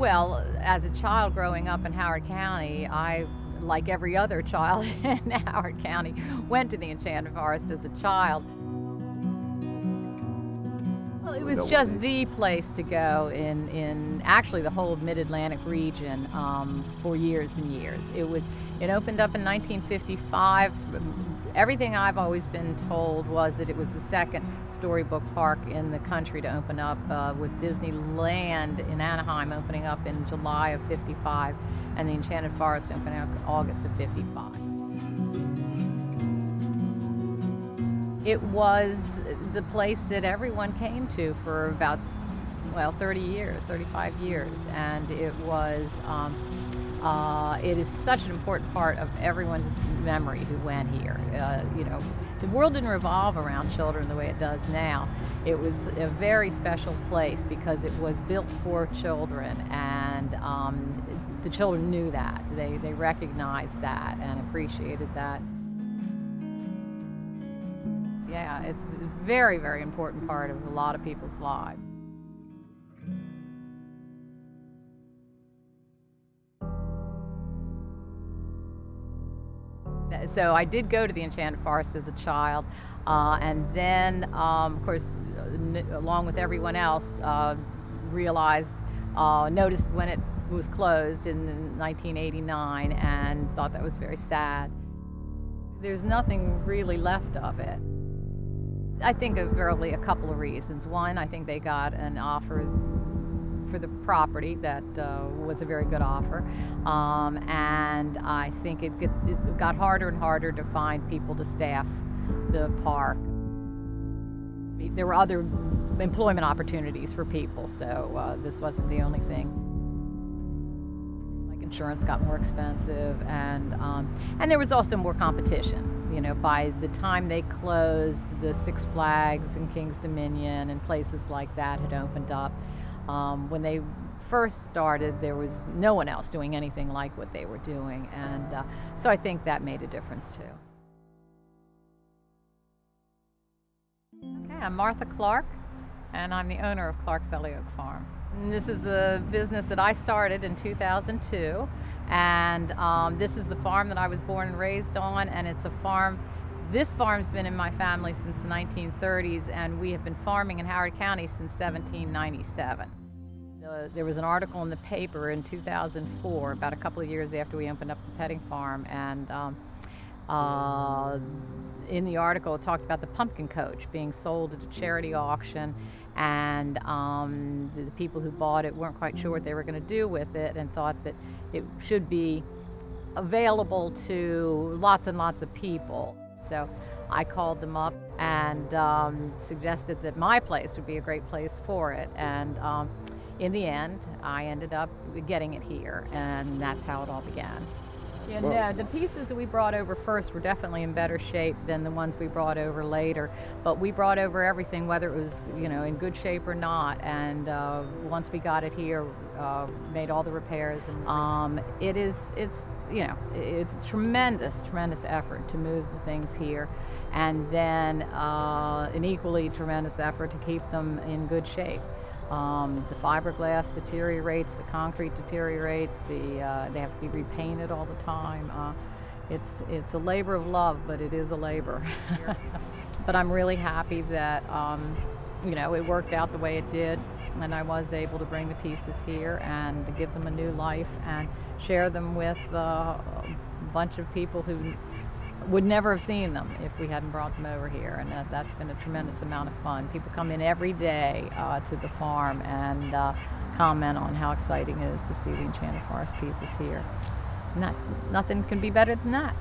Well, as a child growing up in Howard County, I, like every other child in Howard County, went to the Enchanted Forest as a child. Well, it was just the place to go in actually the whole Mid-Atlantic region for years and years. It opened up in 1955. Everything I've always been told was that it was the second storybook park in the country to open up, with Disneyland in Anaheim opening up in July of '55 and the Enchanted Forest opening up in August of '55. It was the place that everyone came to for about, well, 30 years, 35 years, and it was, it is such an important part of everyone's memory who went here. You know, the world didn't revolve around children the way it does now. It was a very special place because it was built for children, and the children knew that. They recognized that and appreciated that. Yeah, it's a very, very important part of a lot of people's lives. So I did go to the Enchanted Forest as a child, and then, of course, along with everyone else, noticed when it was closed in 1989 and thought that was very sad. There's nothing really left of it. I think of really a couple of reasons. One, I think they got an offer for the property that was a very good offer, and I think it got harder and harder to find people to staff the park. There were other employment opportunities for people, so this wasn't the only thing. Like insurance got more expensive, and there was also more competition. You know, by the time they closed, the Six Flags and King's Dominion and places like that had opened up. When they first started, there was no one else doing anything like what they were doing, and so I think that made a difference too. Okay, I'm Martha Clark, and I'm the owner of Clark's Selly Oak Farm. And this is the business that I started in 2002, and this is the farm that I was born and raised on, and it's a farm. This farm's been in my family since the 1930s, and we have been farming in Howard County since 1797. There was an article in the paper in 2004, about a couple of years after we opened up the petting farm, and in the article it talked about the pumpkin coach being sold at a charity auction, and the people who bought it weren't quite sure what they were going to do with it and thought that it should be available to lots and lots of people. So I called them up and suggested that my place would be a great place for it, and in the end I ended up getting it here, and that's how it all began. Yeah, no, the pieces that we brought over first were definitely in better shape than the ones we brought over later, but we brought over everything, whether it was, you know, in good shape or not, and once we got it here, made all the repairs, and it's you know, it's a tremendous effort to move the things here, and then an equally tremendous effort to keep them in good shape. The fiberglass deteriorates, the concrete deteriorates, they have to be repainted all the time. It's a labor of love, but it is a labor. But I'm really happy that you know, it worked out the way it did, and I was able to bring the pieces here and to give them a new life and share them with a bunch of people who would never have seen them if we hadn't brought them over here, and that's been a tremendous amount of fun. People come in every day to the farm and comment on how exciting it is to see the Enchanted Forest pieces here, and nothing can be better than that.